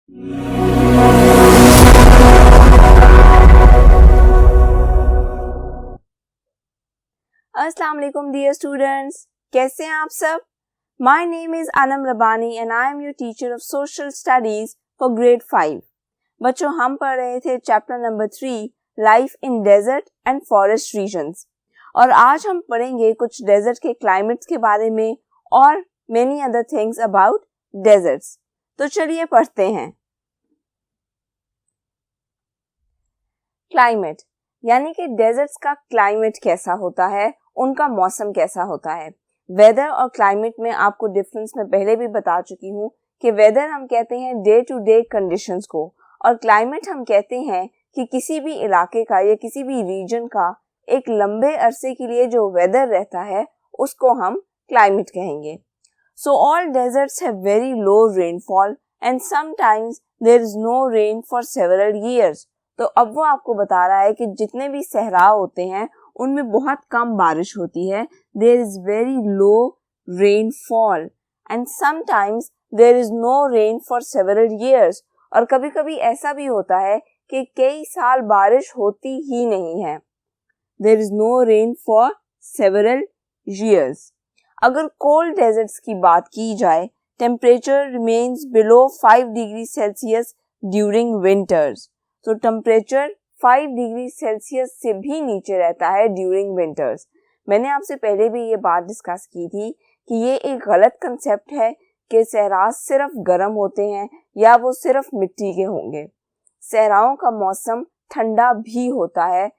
अस्सलाम वालेकुम dear students, कैसे हैं आप सब? My name is Anam Rabbani and I am your teacher of social studies for grade 5। बच्चों, हम पढ़ रहे थे chapter number 3 life in desert and forest regions, और आज हम पढ़ेंगे कुछ डेजर्ट के क्लाइमेट्स के बारे में और many other things about deserts. तो चलिए पढ़ते हैं। क्लाइमेट यानी कि डेजर्ट्स का क्लाइमेट कैसा होता है, उनका मौसम कैसा होता है। वेदर और क्लाइमेट में आपको डिफरेंस मैं पहले भी बता चुकी हूँ कि वेदर हम कहते हैं डे टू डे कंडीशंस को, और क्लाइमेट हम कहते हैं कि किसी भी इलाके का या किसी भी रीजन का एक लंबे अरसे के लिए जो वेदर रहता है उसको हम क्लाइमेट कहेंगे। So all deserts have very low rainfall and sometimes there is no rain for several years. तो अब वो आपको बता रहा है कि जितने भी सहरा होते हैं उनमें बहुत कम बारिश होती है। There is very low rainfall and sometimes there is no rain for several years. और कभी कभी ऐसा भी होता है कि कई साल बारिश होती ही नहीं है। There is no rain for several years. अगर कोल्ड डेजर्ट्स की बात की जाए, temperature remains below 5 degree Celsius during winters. तो टेम्परेचर 5 डिग्री सेल्सियस से भी नीचे रहता है ड्यूरिंग विंटर्स। मैंने आपसे पहले भी ये बात डिस्कस की थी कि ये एक गलत कंसेप्ट है कि सहरा सिर्फ गर्म होते हैं या वो सिर्फ मिट्टी के होंगे। सहराओं का मौसम ठंडा भी होता है।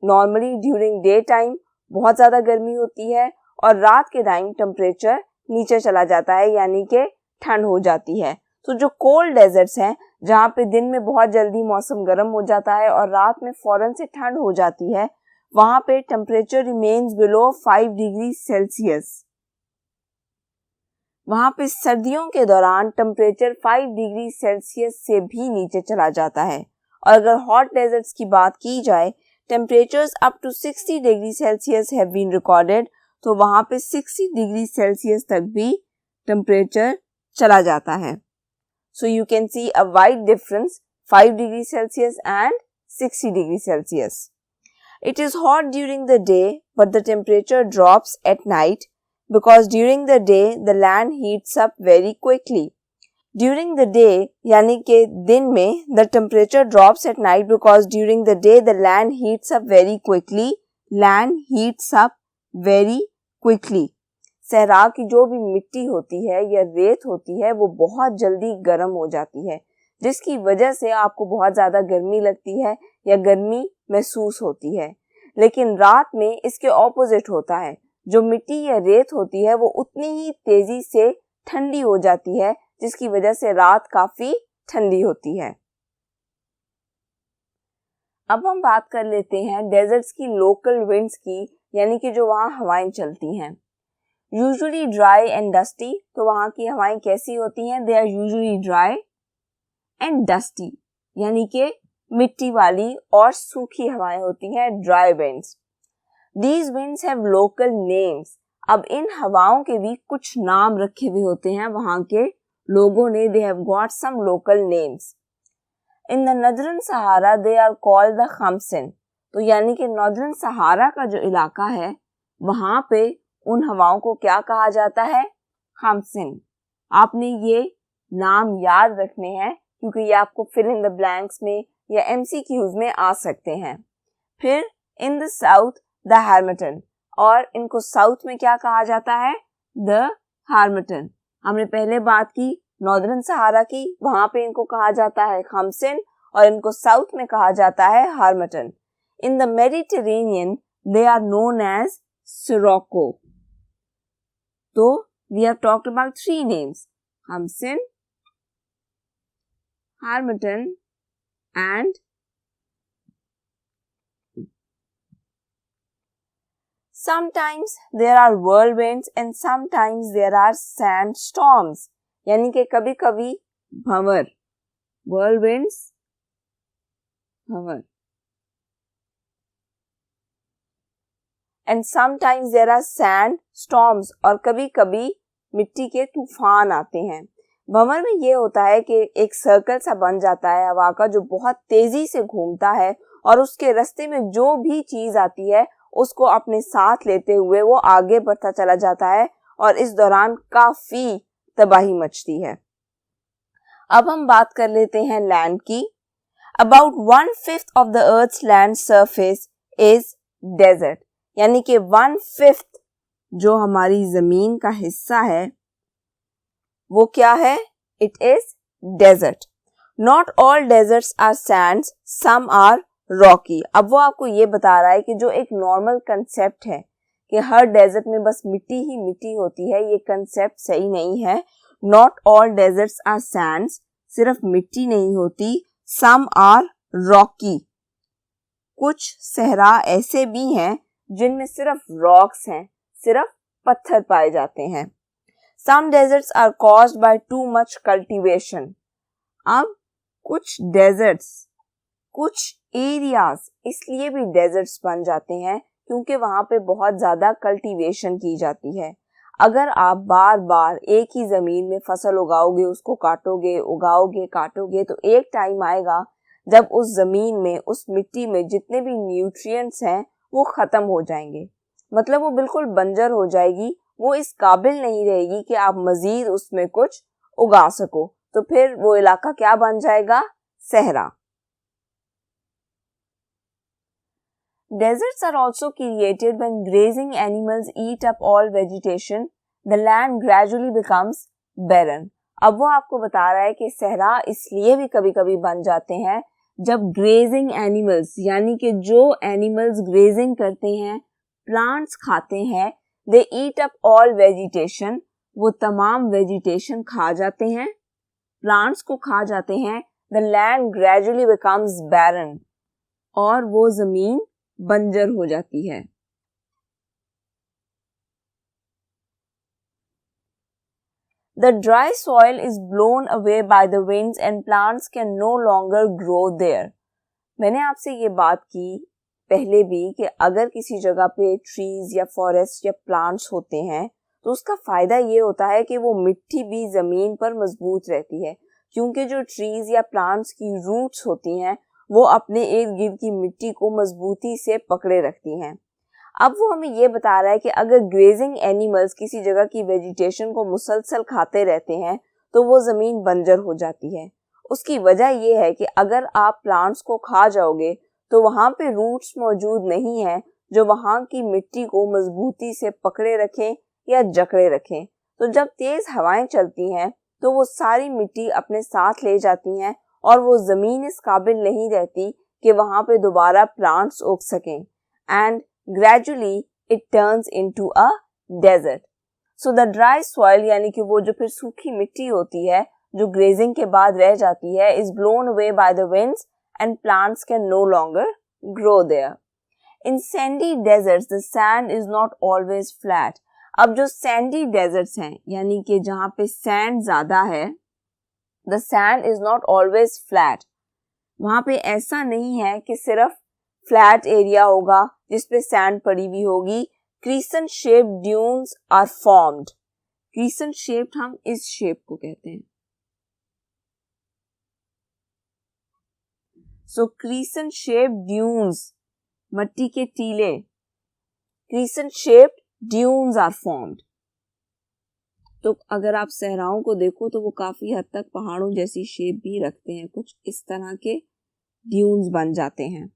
नॉर्मली ड्यूरिंग डे टाइम बहुत ज़्यादा गर्मी होती है और रात के टाइम टेम्परेचर नीचे चला जाता है, यानी कि ठंड हो जाती है। तो जो कोल्ड डेजर्ट्स हैं, जहाँ पे दिन में बहुत जल्दी मौसम गर्म हो जाता है और रात में फौरन से ठंड हो जाती है, वहाँ पे temperature remains below 5 degree Celsius. वहाँ पे सर्दियों के दौरान टेम्परेचर 5 डिग्री सेल्सियस से भी नीचे चला जाता है। और अगर हॉट डेजर्ट्स की बात की जाए, temperatures up to 60 degree Celsius have been recorded. तो वहाँ पे 60 डिग्री सेल्सियस तक भी टेम्परेचर चला जाता है। So you can see a wide difference, 5 degree Celsius and 60 degree Celsius. It is hot during the day, but the temperature drops at night because during the day the land heats up very quickly. During the day, यानी कि दिन में, the temperature drops at night because during the day the land heats up very quickly. Land heats up very quickly. सहरा की जो भी मिट्टी होती है या रेत होती है वो बहुत जल्दी गर्म हो जाती है, जिसकी वजह से आपको बहुत ज़्यादा गर्मी लगती है या गर्मी महसूस होती है। लेकिन रात में इसके ऑपोजिट होता है। जो मिट्टी या रेत होती है वो उतनी ही तेज़ी से ठंडी हो जाती है, जिसकी वजह से रात काफ़ी ठंडी होती है। अब हम बात कर लेते हैं डेजर्ट्स की लोकल विंड्स की, यानी कि जो वहाँ हवाएं चलती हैं। Usually dry and dusty. तो वहाँ की हवाएं कैसी होती हैं? They are usually dry and dusty, यानी कि मिट्टी वाली और सूखी हवाएं होती हैं, dry winds. These winds have local names. अब इन हवाओं के भी कुछ नाम रखे हुए होते हैं वहाँ के लोगों ने। They have got some local names. In the northern Sahara they are called the khamsin. तो यानी कि नॉर्दर्न सहारा का जो इलाका है वहाँ पे उन हवाओं को क्या कहा जाता है? खमसिन। आपने ये नाम याद रखने हैं क्योंकि ये आपको फिल इन द ब्लैंक्स में या एमसीक्यूज में आ सकते हैं। फिर इन द साउथ द हार्मटन, और इनको साउथ में क्या कहा जाता है? द हार्मटन। हमने पहले बात की नॉर्दर्न सहारा की, वहां पे इनको कहा जाता है खमसिन और इनको साउथ में कहा जाता है harmattan. In the Mediterranean they are known as sirocco. तो we have talked about 3 names: Khamsin, Harmattan and sometimes there are whirlwinds and sometimes there are sandstorms, यानी कि कभी कभी भंवर, whirlwinds, Bhanwar, and sometimes there are sand storms, और कभी कभी मिट्टी के तूफान आते हैं। भंवर में ये होता है कि एक सर्कल सा बन जाता है हवा का जो बहुत तेजी से घूमता है और उसके रास्ते में जो भी चीज आती है उसको अपने साथ लेते हुए वो आगे बढ़ता चला जाता है और इस दौरान काफी तबाही मचती है। अब हम बात कर लेते हैं लैंड की। About 1/5 of the earth's land surface is desert, यानी कि 1/5 जो हमारी जमीन का हिस्सा है वो क्या है? It is desert. Not all deserts are sands, some are rocky. अब वो आपको ये बता रहा है कि जो एक नॉर्मल कंसेप्ट है कि हर डेजर्ट में बस मिट्टी ही मिट्टी होती है, ये कंसेप्ट सही नहीं है। Not all deserts are sands, सिर्फ मिट्टी नहीं होती। सम आर रॉकी, कुछ सहरा ऐसे भी हैं जिनमें सिर्फ रॉक्स हैं, सिर्फ पत्थर पाए जाते हैं। Some deserts are caused by too much cultivation. अब कुछ डेजर्ट्स, कुछ एरियाज इसलिए भी डेजर्ट्स बन जाते हैं क्योंकि वहां पे बहुत ज्यादा कल्टीवेशन की जाती है। अगर आप बार बार एक ही जमीन में फसल उगाओगे, उसको काटोगे, उगाओगे, काटोगे, तो एक टाइम आएगा जब उस जमीन में, उस मिट्टी में जितने भी न्यूट्रिएंट्स हैं वो खत्म हो जाएंगे। मतलब वो बिल्कुल बंजर हो जाएगी, वो इस काबिल नहीं रहेगी कि आप मजीद उसमें कुछ उगा सको। तो फिर वो इलाका क्या बन जाएगा? सहरा। Deserts are also created when grazing animals eat up all vegetation. The land gradually becomes barren. अब वो आपको बता रहा है कि सहरा इसलिए भी कभी-कभी बन जाते हैं जब ग्रेजिंग एनिमल्स, यानी कि जो एनिमल्स ग्रेजिंग करते हैं, प्लांट्स खाते हैं, दे ईट अप ऑल वेजिटेशन, वो तमाम वेजिटेशन खा जाते हैं, प्लांट्स को खा जाते हैं। द लैंड ग्रेजुअली बिकम्स बैरन, और वो जमीन बंजर हो जाती है। The dry soil is blown away by the winds and plants can no longer grow there. मैंने आपसे ये बात की पहले भी कि अगर किसी जगह पे ट्रीज या फॉरेस्ट या प्लांट्स होते हैं तो उसका फायदा ये होता है कि वो मिट्टी भी जमीन पर मजबूत रहती है, क्योंकि जो ट्रीज या प्लांट्स की रूट्स होती हैं वो अपने इर्द गिर्द की मिट्टी को मजबूती से पकड़े रखती हैं। अब वो हमें ये बता रहा है कि अगर ग्रेजिंग एनिमल्स किसी जगह की वेजिटेशन को मुसलसल खाते रहते हैं तो वो जमीन बंजर हो जाती है। उसकी वजह ये है कि अगर आप प्लांट्स को खा जाओगे तो वहां पे रूट्स मौजूद नहीं है जो वहां की मिट्टी को मजबूती से पकड़े रखें या जकड़े रखें। तो जब तेज हवाएं चलती हैं तो वो सारी मिट्टी अपने साथ ले जाती हैं और वो जमीन इस काबिल नहीं रहती कि वहां पे दोबारा प्लांट्स उग सकें, and gradually it turns into a desert. So the dry soil, यानी कि वो जो फिर सूखी मिट्टी होती है जो ग्रेजिंग के बाद रह जाती है, is blown away by the winds and plants can no longer grow there. In sandy deserts the sand is not always flat. अब जो सैंडी डेजर्ट्स हैं, यानी कि जहां पे सैंड ज्यादा है, the sand is not always flat. वहां पे ऐसा नहीं है कि सिर्फ फ्लैट एरिया होगा जिसपे सैंड पड़ी हुई होगी। Crescent shaped dunes are formed. Crescent shaped हम इस शेप को कहते हैं। सो क्रीसेंट शेप्ड ड्यून्स, मट्टी के टीले, crescent shaped dunes are formed. तो अगर आप सहराओं को देखो तो वो काफी हद तक पहाड़ों जैसी शेप भी रखते हैं, कुछ इस तरह के ड्यून्स बन जाते हैं।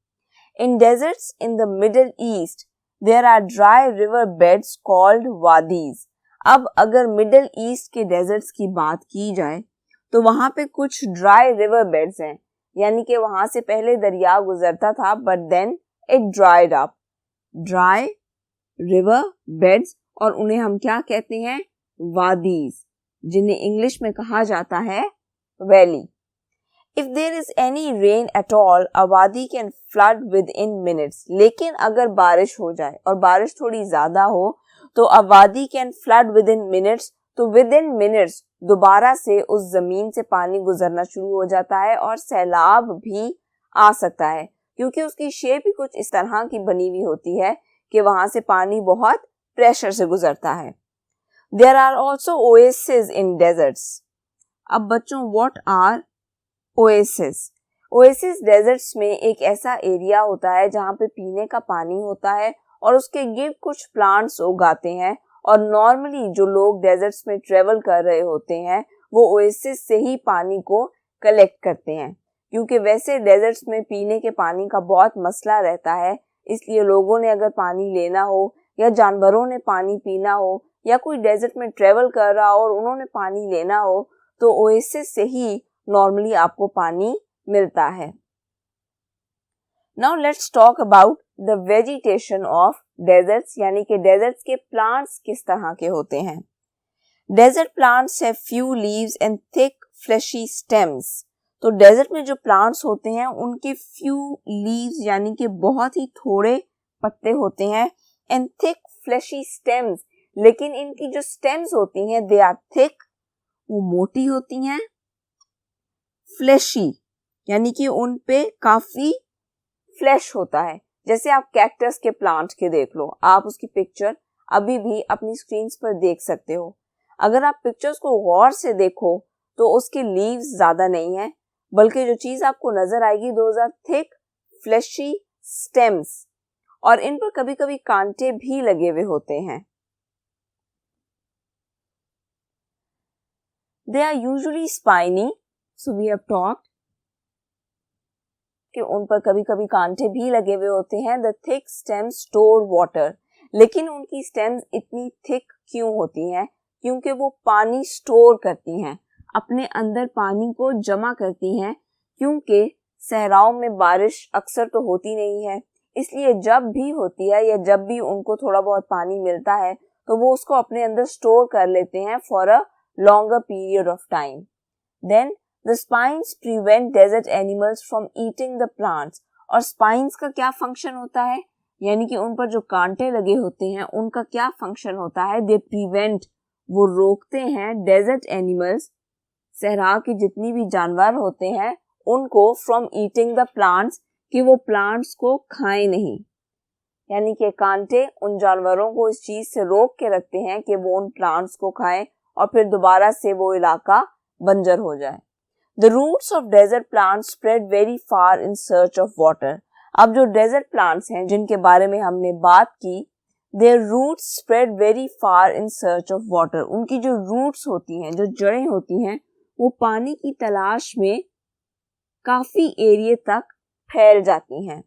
In deserts in the Middle East, there are dry river beds called wadis. अब अगर मिडल ईस्ट के डेजर्ट्स की बात की जाए तो वहां पे कुछ ड्राई रिवर बेड्स हैं, यानी कि वहां से पहले दरिया गुजरता था but then it dried up. Dry river beds, और उन्हें हम क्या कहते हैं? वादीज, जिन्हें इंग्लिश में कहा जाता है valley. If there is any rain at all, a wadi can flood within minutes. लेकिन अगर बारिश हो जाए और बारिश थोड़ी ज्यादा हो तो a wadi can flood within minutes. तो within minutes दोबारा से उस जमीन से पानी गुजरना शुरू हो जाता है और सैलाब भी आ सकता है, क्योंकि उसकी शेप ही कुछ इस तरह की बनी हुई होती है कि वहां से पानी बहुत प्रेशर से गुजरता है। There are also oases in deserts. अब बच्चों what are oasis? Oasis deserts में एक ऐसा एरिया होता है जहाँ पे पीने का पानी होता है और उसके गिर्द कुछ प्लांट्स उगाते हैं और नॉर्मली जो लोग डेजर्ट्स में ट्रेवल कर रहे होते हैं वो ओएसिस से ही पानी को कलेक्ट करते हैं, क्योंकि वैसे डेजर्ट्स में पीने के पानी का बहुत मसला रहता है। इसलिए लोगों ने अगर पानी लेना हो या जानवरों ने पानी पीना हो या कोई डेजर्ट में ट्रेवल कर रहा हो और उन्होंने पानी लेना हो तो ओएसिस से ही नॉर्मली आपको पानी मिलता है। Now let's talk about the vegetation of desserts, यानी कि डेजर्ट्स के प्लांट्स किस तरह के होते हैं। Desert plants have few leaves and thick fleshy stems. तो डेजर्ट में जो प्लांट्स होते हैं उनके फ्यू लीव्स यानी कि बहुत ही थोड़े पत्ते होते हैं एंड थिक फ्लैशी स्टेम्स, लेकिन इनकी जो स्टेम्स होती हैं दे आर थिक, वो मोटी होती हैं, फ्लैशी यानी कि उन पे काफी फ्लैश होता है। जैसे आप कैक्टस के प्लांट के देख लो, आप उसकी पिक्चर अभी भी अपनी स्क्रीन्स पर देख सकते हो। अगर आप पिक्चर्स को गौर से देखो तो उसके लीव्स ज्यादा नहीं है, बल्कि जो चीज आपको नजर आएगी those are thick fleshy stems, और इन पर कभी कभी कांटे भी लगे हुए होते हैं। They are usually spiny, so we have talked कि उन पर कभी कभी कांटे भी लगे हुए होते हैं। The thick stems store water, लेकिन उनकी स्टेम्स इतनी थिक क्यों होती हैं? क्योंकि वो पानी स्टोर करती हैं, अपने अंदर पानी को जमा करती हैं, क्योंकि सहराओं में बारिश अक्सर तो होती नहीं है, इसलिए जब भी होती है या जब भी उनको थोड़ा बहुत पानी मिलता है तो वो उसको अपने अंदर स्टोर कर लेते हैं for a longer period of time. Then the spines prevent desert animals from eating the plants. और स्पाइन्स का क्या फंक्शन होता है, यानी कि उन पर जो कांटे लगे होते हैं उनका क्या फंक्शन होता है? दे प्रिवेंट, वो रोकते हैं डेजर्ट एनिमल्स, सहरा के जितनी भी जानवर होते हैं उनको फ्रॉम ईटिंग द प्लांट्स, कि वो प्लांट्स को खाएं नहीं। यानी कि कांटे उन जानवरों को इस चीज से रोक के रखते हैं कि वो उन प्लांट्स को खाएं और फिर दोबारा से वो इलाका बंजर हो जाए। The roots of desert plants spread very far in search of water. अब जो डेजर्ट प्लांट्स हैं जिनके बारे में हमने बात की, their roots spread very far in search of water. उनकी जो रूट्स होती हैं, जो जड़ें होती हैं, वो पानी की तलाश में काफी एरिया तक फैल जाती हैं।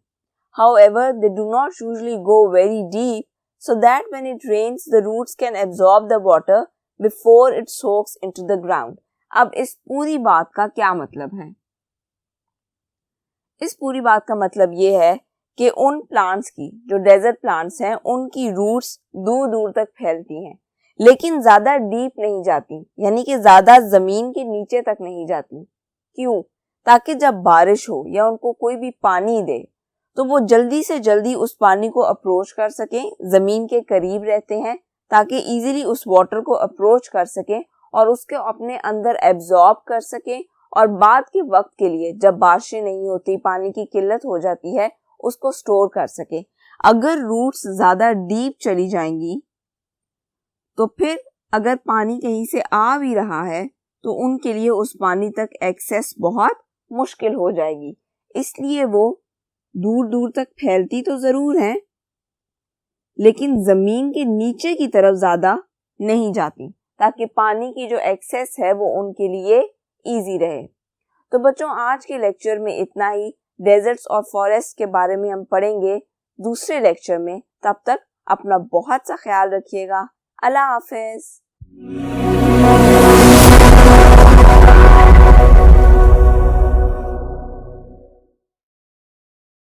However, they do not usually go very deep, so that when it rains, the roots can absorb the water before it soaks into the ground. अब इस पूरी बात का क्या मतलब है? इस पूरी बात का मतलब ये है कि उन प्लांट्स की, जो डेजर्ट प्लांट्स हैं, उनकी रूट्स दूर दूर तक फैलती हैं, लेकिन ज्यादा डीप नहीं जाती, यानी कि ज्यादा जमीन के नीचे तक नहीं जाती। क्यों? ताकि जब बारिश हो या उनको कोई भी पानी दे तो वो जल्दी से जल्दी उस पानी को अप्रोच कर सकें, जमीन के करीब रहते हैं ताकि इजीली उस वाटर को अप्रोच कर सकें और उसके अपने अंदर एब्जॉर्ब कर सकें, और बाद के वक्त के लिए जब बारिशें नहीं होती, पानी की किल्लत हो जाती है, उसको स्टोर कर सके। अगर रूट्स ज्यादा डीप चली जाएंगी तो फिर अगर पानी कहीं से आ भी रहा है तो उनके लिए उस पानी तक एक्सेस बहुत मुश्किल हो जाएगी। इसलिए वो दूर दूर तक फैलती तो जरूर है, लेकिन जमीन के नीचे की तरफ ज्यादा नहीं जाती, ताकि पानी की जो एक्सेस है वो उनके लिए इजी रहे। तो बच्चों, आज के लेक्चर में इतना ही। डेजर्ट्स और फॉरेस्ट के बारे में हम पढ़ेंगे दूसरे लेक्चर में। तब तक अपना बहुत सा ख्याल रखिएगा। अल्लाह हाफिज।